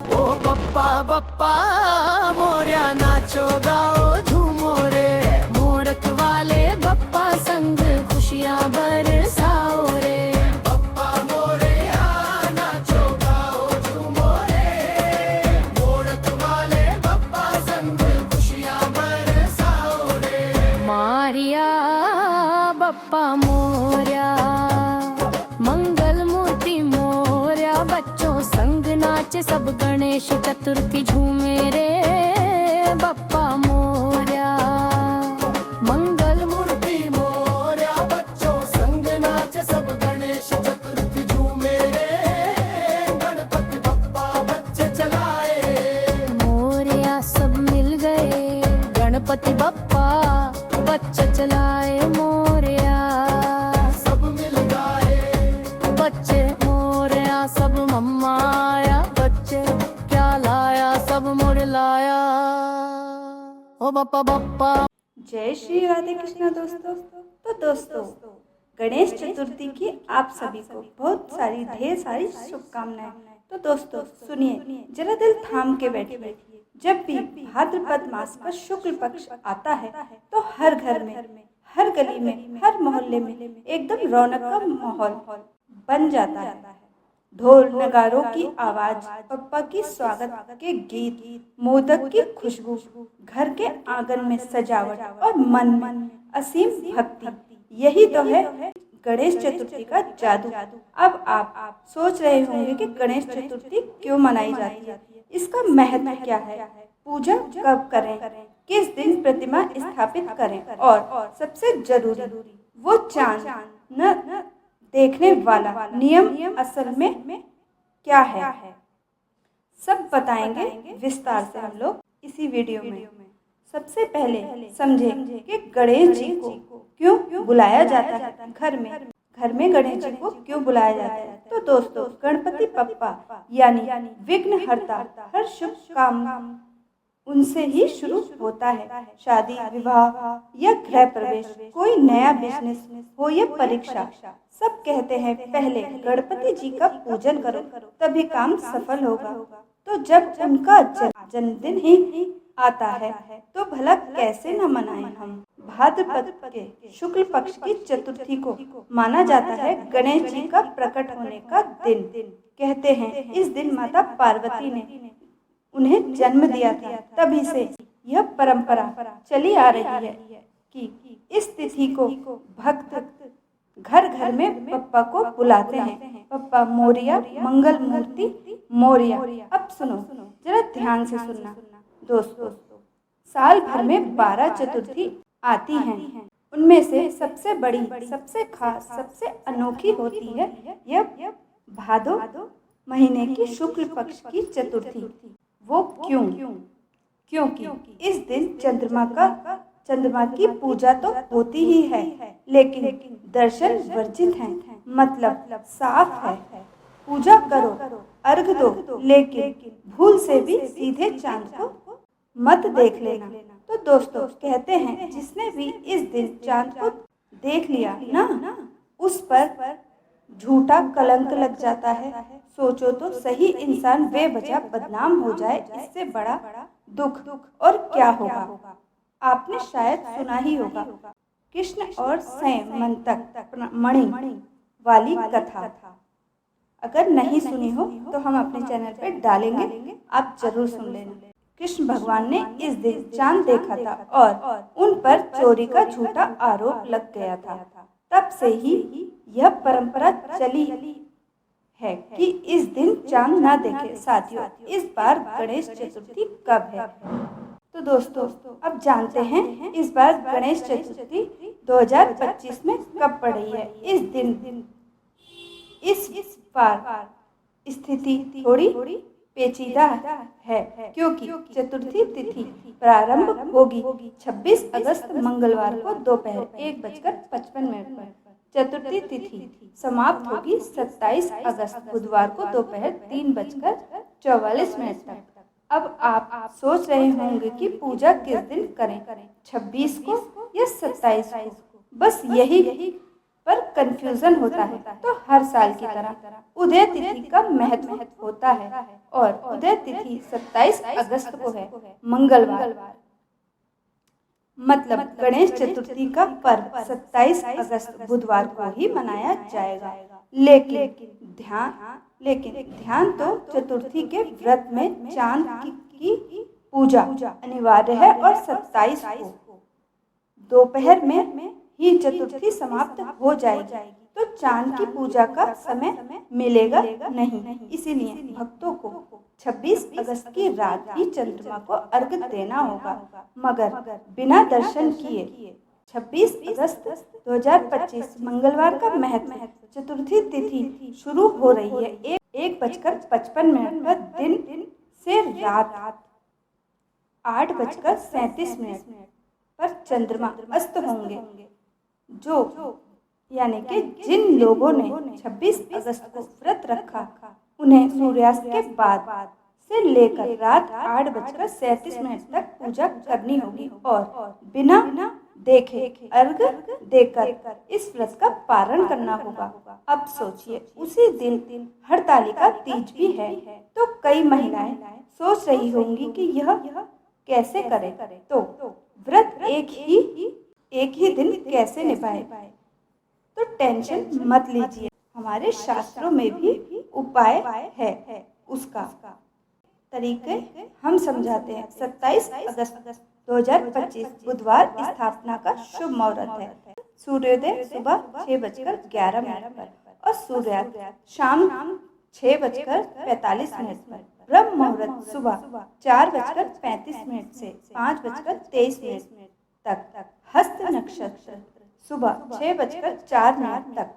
ओ बप्पा बप्पा मोरया नाचो गाओ झूमो रे, मोरत वाले बप्पा संग खुशियाँ बरसाओ रे। बप्पा मोरया नाचो गाओ झूमो रे, मोरत वाले बप्पा संग खुशियाँ बरसाओ रे। मारिया बप्पा मोरया मंगल मूर्ति मोरया, बच्चों संग नाचे सब गणेश चतुर्थी झूमे रे। बप्पा मोरया मंगल मूर्ति मोरया, बच्चों संग नाचे सब गणेश चतुर्थी झूमे रे। गणपति बप्पा बच्चे चलाए, मोरया सब मिल गए। गणपति बप्पा बच्चे चलाए, मोरया सब मिल गए। बच्चे मोरया सब मम्मा आया, बच्चे क्या लाया सब मोर लाया। ओ बप्पा बप्पा। जय श्री राधे कृष्णा दोस्तों। तो दोस्तों, गणेश चतुर्थी की आप सभी को बहुत सारी ढेर सारी शुभकामनाएं। तो दोस्तों सुनिए, जरा दिल थाम के बैठिए। जब भी भाद्रपद मास का शुक्ल पक्ष आता है तो हर घर में, हर गली में, हर मोहल्ले में एकदम रौनक का माहौल बन जाता है। ढोल नगारों की आवाज, पप्पा की स्वागत के गीत, मोदक की खुशबू, घर के आंगन में सजावट और मन में असीम भक्ति, यही तो है गणेश चतुर्थी का जादू। अब आप सोच रहे होंगे कि गणेश चतुर्थी क्यों मनाई जाती है, इसका महत्व क्या है, पूजा कब करें, किस दिन प्रतिमा स्थापित करें, और सबसे जरूरी वो चांद न देखने वाला नियम असल में क्या है, सब बताएंगे विस्तार से हम लोग इसी वीडियो में। सबसे पहले समझें कि गणेश जी को क्यों बुलाया जाता है। घर में गणेश जी को क्यों बुलाया जाता है। तो दोस्तों, गणपति बप्पा यानी विघ्नहर्ता, हर शुभ काम उनसे ही शुरू होता है। शादी विवाह या गृह प्रवेश, कोई नया बिजनेस हो या परीक्षा, सब कहते हैं पहले गणपति जी का पूजन करो तभी काम सफल होगा। तो जब उनका जन्मदिन ही आता है तो भला कैसे न मनाएं हम। भाद्रपद के शुक्ल पक्ष की चतुर्थी को माना जाता है गणेश जी का प्रकट होने का दिन। कहते हैं इस दिन माता पार्वती ने उन्हें जन्म दिया था। तभी से यह परंपरा चली आ रही है कि इस तिथि को भक्त घर घर में पप्पा को बुलाते हैं। पप्पा मोरया मंगल मूर्ति मोरया। अब सुनो, जरा ध्यान से सुनना दोस्तों। साल भर में 12 चतुर्थी आती हैं। उनमें से सबसे बड़ी, सबसे खास, सबसे अनोखी होती है यह भादो महीने की शुक्ल पक्ष की चतुर्थी। वो क्यों? क्योंकि इस दिन चंद्रमा की पूजा तो होती ही है, लेकिन दर्शन वर्जित हैं, मतलब साफ है। पूजा करो, अर्घ दो, लेकिन भूल से भी सीधे चांद को मत देख लेना। तो दोस्तों कहते हैं जिसने भी इस दिन चांद को देख लिया ना, उस पर झूठा कलंक लग जाता है। सोचो तो सही, इंसान बेवजह बदनाम हो जाए, इससे बड़ा दुख और क्या होगा। आपने शायद सुना ही होगा कृष्ण और संयमंतक मणि वाली कथा। अगर नहीं सुनी हो तो हम अपने चैनल पे डालेंगे, आप जरूर सुन लेना। कृष्ण भगवान ने इस दिन चांद देखा था और उन पर चोरी का झूठा आरोप लग गया था। तब से ही यह परंपरा चली है कि इस दिन चांद ना देखे। साथियों, इस बार गणेश चतुर्थी कब है? तो दोस्तों अब जानते हैं इस बार गणेश चतुर्थी 2025 में कब पड़ रही है। इस दिन इस बार स्थिति थोड़ी पेचीदा है, क्योंकि चतुर्थी तिथि प्रारंभ होगी 26 अगस्त मंगलवार को दोपहर 1:55 पर। चतुर्थी तिथि समाप्त होगी 27 अगस्त बुधवार को दोपहर 3:44 तक। अब आप सोच रहे होंगे कि पूजा किस दिन करें, 26 को या 27 को। बस यही पर कंफ्यूजन होता है, तो हर साल की तरह उदय तिथि का महत्व होता है और उदय तिथि 27 अगस्त को है, मंगलवार। मतलब गणेश चतुर्थी का पर्व 27 अगस्त बुधवार को ही मनाया जाएगा। लेकिन ध्यान तो चतुर्थी के व्रत में चांद की पूजा अनिवार्य है और 27 को दोपहर में ही चतुर्थी समाप्त हो जाएगी, तो चांद की पूजा का समय मिलेगा नहीं। इसीलिए भक्तों को 26 अगस्त की रात ही चंद्रमा को अर्घ देना होगा, मगर बिना दर्शन किए। 26 अगस्त 2025 मंगलवार का महत्व। चतुर्थी तिथि शुरू हो रही है 1:55 पर दिन से रात 8:37 पर चंद्रमा अस्त होंगे। जो यानी कि जिन लोगों ने 26 अगस्त को व्रत रखा, उन्हें सूर्यास्त के बाद से लेकर रात 8:37 तक पूजा करनी होगी और बिना देखे अर्घ देकर इस व्रत का पारण करना होगा। अब सोचिए, उसी दिन हरतालिका तीज भी है, तो कई महिलाएं सोच रही होंगी कि यह कैसे करें, तो व्रत एक ही दिन कैसे निभाए। तो टेंशन मत लीजिए, हमारे शास्त्रों में भी उपाय है। उसका तरीके हम समझाते हैं। 27 अगस्त 2025 बुधवार स्थापना का शुभ मुहूर्त है। सूर्योदय सुबह 6:11 पर और सूर्यास्त शाम 6:45 पर। ब्रह्म मुहूर्त सुबह 4:35 से 5:23 तक। हस्त नक्षत्र सुबह 6:04 तक।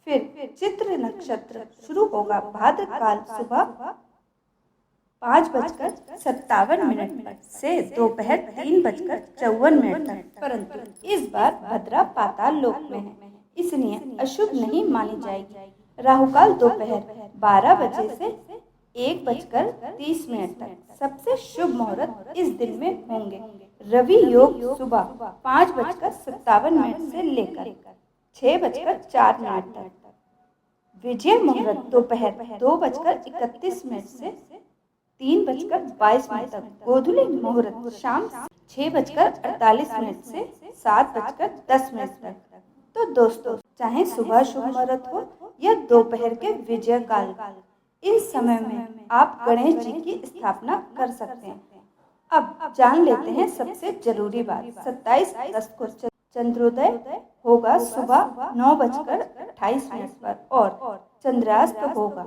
फिर चित्र नक्षत्र शुरू होगा भाद्र काल सुबह 5:57 पर से दोपहर 3:54 तक। परंतु इस बार भद्रा पाताल लोक में है, इसलिए अशुभ नहीं मानी जाएगी। राहुकाल दोपहर 12 बजे से 1:30 तक। सबसे शुभ मुहूर्त इस दिन में होंगे। रवि योग सुबह 5:57 से लेकर 6:04 तक। विजय मुहूर्त दोपहर 2:31 से 3:22 तक। गोधूली मुहूर्त शाम 6:48 से 7:10 तक। तो दोस्तों, चाहे सुबह शुभ मुहूर्त हो या दोपहर के विजय काल, इन समय में आप गणेश जी की स्थापना कर सकते हैं। अब जान लेते हैं सबसे जरूरी बात। 27 अगस्त को चंद्रोदय होगा सुबह 9:28 पर और चंद्रास्त होगा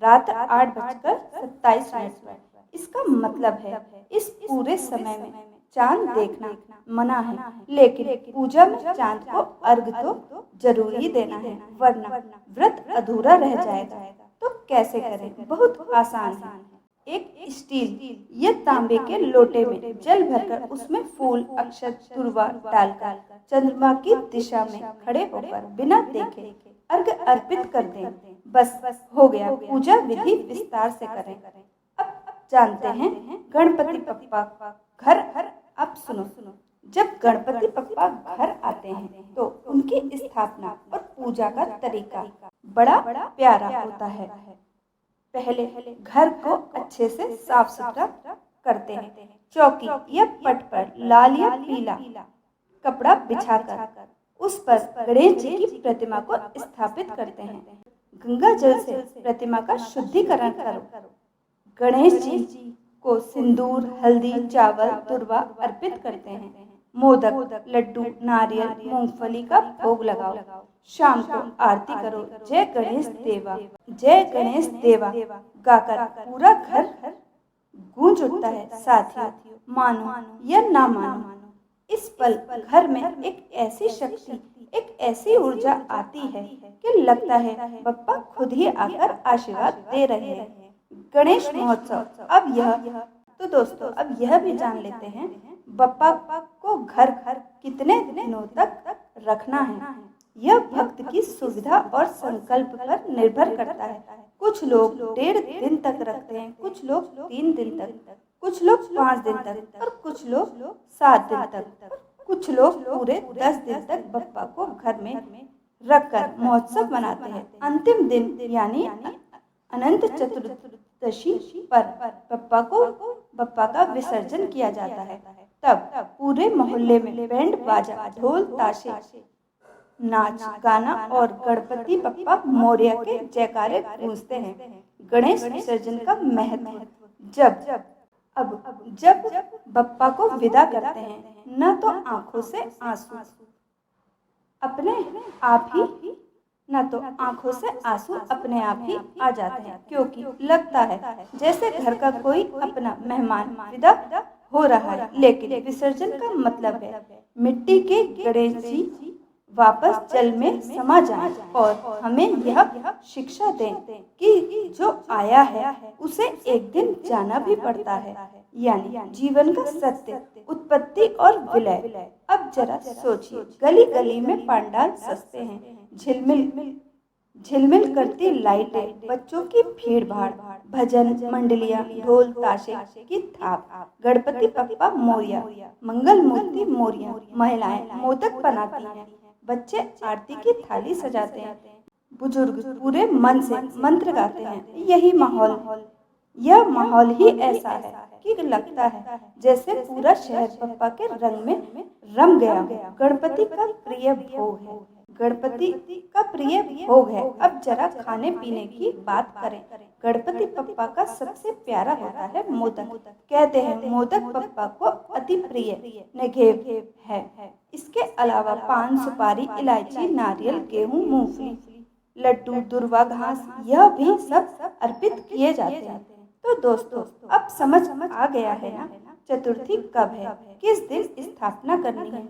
रात 8:27 पर। इसका मतलब है इस पूरे समय में चांद देखना मना है, लेकिन पूजा में चांद को अर्घ तो जरूरी देना है, वरना व्रत अधूरा रह जाएगा। तो कैसे करें? बहुत आसान है। एक स्टील या तांबे के लोटे में जल भरकर उसमें फूल, अक्षत, तुरवा डालकर चंद्रमा की दिशा में खड़े होकर बिना देखे अर्घ अर्पित कर दें। बस हो गया। पूजा विधि विस्तार से करें। अब जानते हैं गणपति बप्पा घर। अब सुनो, जब गणपति बप्पा घर आते हैं तो उनकी स्थापना और पूजा का तरीका बड़ा प्यारा होता है। पहले घर को अच्छे से साफ सुथरा करते हैं। चौकी या पट पर लाल या पीला कपड़ा बिछाकर उस पर गणेश जी की प्रतिमा को स्थापित करते हैं। गंगा जल से प्रतिमा का शुद्धिकरण करो। गणेश जी को सिंदूर, हल्दी, चावल, तुरवा अर्पित करते हैं। मोदक, लड्डू, नारियल, मूंगफली का भोग लगाओ। शाम को आरती करो। जय गणेश देवा, जय गणेश देवा गाकर पूरा घर गूंज उठता है। साथियों, मानो या ना मानो, इस पल घर में एक ऐसी शक्ति, एक ऐसी ऊर्जा आती है कि लगता है बप्पा खुद ही आकर आशीर्वाद दे रहे हैं। गणेश महोत्सव अब यह तो दोस्तों, अब यह भी जान लेते हैं बप्पा को घर कितने दिनों तक रखना है। यह भक्त की सुविधा और संकल्प पर निर्भर करता है। कुछ लोग 1.5 दिन तक रखते हैं, कुछ लोग 3 दिन तक, कुछ लोग 5 दिन तक और कुछ लोग 7 दिन तक, कुछ लोग पूरे 10 दिन तक बप्पा को घर में रखकर महोत्सव मनाते हैं। अंतिम दिन यानी अनंत चतुर्दशी पर बप्पा का विसर्जन किया जाता है। तब पूरे मोहल्ले में बैंड बाजा, ढोल ताशे, नाच गाना और गणपति बप्पा मोरया के जयकारे गूंजते हैं। गणेश विसर्जन का महत्व, जब बप्पा को विदा करते हैं न तो आंखों से आंसू अपने आप ही आ जाते हैं, क्योंकि लगता है जैसे घर का कोई अपना मेहमान विदा हो रहा है। लेकिन विसर्जन का मतलब है मिट्टी के गणेश जी वापस जल में समा जाएं और हमें यह शिक्षा दें कि जो आया है उसे एक दिन जाना भी पड़ता है, यानी जीवन का सत्य, उत्पत्ति और विलय। अब जरा सोचिए, गली गली में पंडाल सजते हैं, झिलमिल करती लाइटें, बच्चों की भीड़ भाड़, भजन मंडलियां, ढोल ताशे की थाप, गणपति बप्पा मोरया, मंगल मूर्ति मोरया, महिलाएं मोदक बनाती हैं, बच्चे आरती की थाली सजाते हैं, बुजुर्ग पूरे मन से मंत्र गाते हैं। यह माहौल ही ऐसा है कि लगता है जैसे पूरा शहर बप्पा के रंग में रम गया। गणपति का प्रिय भोग है। अब जरा खाने पीने की बात करें। गणपति बप्पा का सबसे प्यारा होता है मोदक। कहते हैं मोदक बप्पा को अति प्रिय नैवेद्य है। इसके अलावा पान, सुपारी, इलायची, नारियल, गेहूं, मूंगफली, लड्डू, दुर्वा घास, यह भी सब अर्पित किए जाते हैं। तो दोस्तों, अब समझ आ गया है ना चतुर्थी कब है, किस दिन स्थापना करनी है,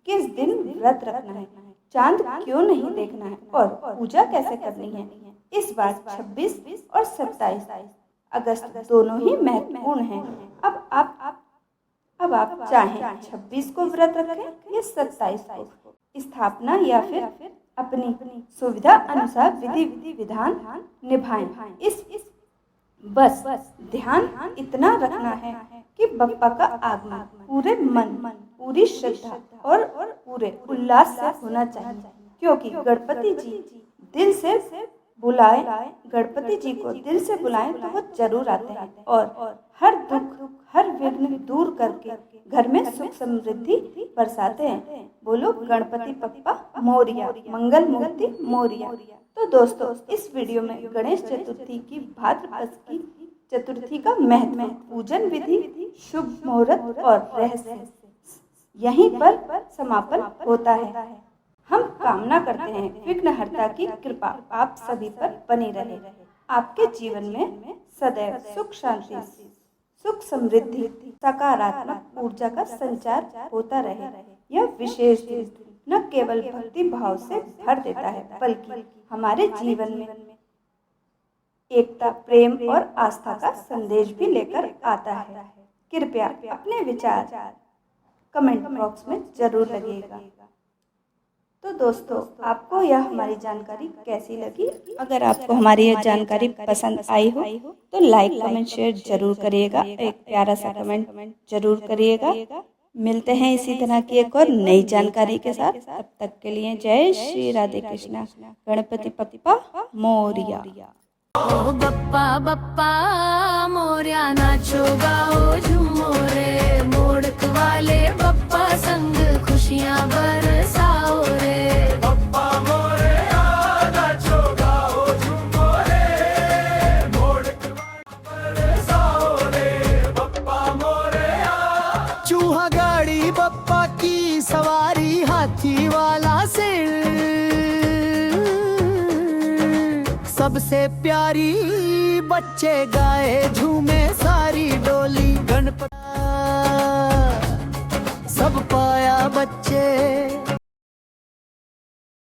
किस दिन व्रत रखना है, चांद क्यों नहीं देखना है और पूजा कैसे करनी है। इस बार 26 और 27 अगस्त दोनों ही महत्वपूर्ण हैं। अब आप चाहें 26 को व्रत रखें या 27 को, स्थापना या फिर अपनी सुविधा अनुसार विधि विधान निभाएं। बस ध्यान इतना रखना है कि बप्पा का आगमन पूरे मन, पूरी श्रद्धा और पूरे उल्लास से होना चाहिए, क्योंकि गणपति जी को दिल से बुलाएं तो वो जरूर आते हैं और हर दुख, हर विघ्न दूर करके घर में सुख समृद्धि बरसाते हैं। बोलो गणपति बप्पा मोरया, मंगल मूर्ति मोरया। तो दोस्तों, इस वीडियो में गणेश चतुर्थी की भाद्रपद की चतुर्थी का महत्व, पूजन विधि, शुभ मुहूर्त और रहस्य यहीं पर समापन होता है। हम कामना करते हैं विघ्नहर्ता की कृपा आप सभी पर बनी रहे, आपके जीवन में सदैव सुख शांति, सुख समृद्धि, सकारात्मक ऊर्जा का संचार होता रहे। यह विशेष दिन न केवल भक्ति भाव से भर देता है, बल्कि हमारे जीवन में एकता, प्रेम और आस्था का संदेश भी लेकर आता है। कृपया अपने विचार कमेंट बॉक्स में जरूर लगिएगा। तो दोस्तों, आपको यह हमारी जानकारी कैसी लगी? अगर आपको हमारी यह जानकारी पसंद आई हो तो लाइक, कमेंट, शेयर जरूर करिएगा। एक प्यारा सा कमेंट जरूर करिएगा। मिलते हैं इसी तरह की एक और नई जानकारी के साथ। तब तक के लिए जय श्री राधे कृष्णा। गणपति बप्पा मोरया। ओ बप्पा बप्पा मोरया, नाचो गाओ झूमो रे, मोड़क वाले बप्पा संग खुशियाँ बरसाओ रे। बप्पा मोरया, नाचो गाओ झूमो रे, मोड़क वाले बरसाओ रे। बप्पा मोरया, चूहा गाड़ी बप्पा की सवारी, हाथी वाला सिर, सबसे प्यारी बच्चे गाए झूमे सारी डोली। गणपति सब पाया बच्चे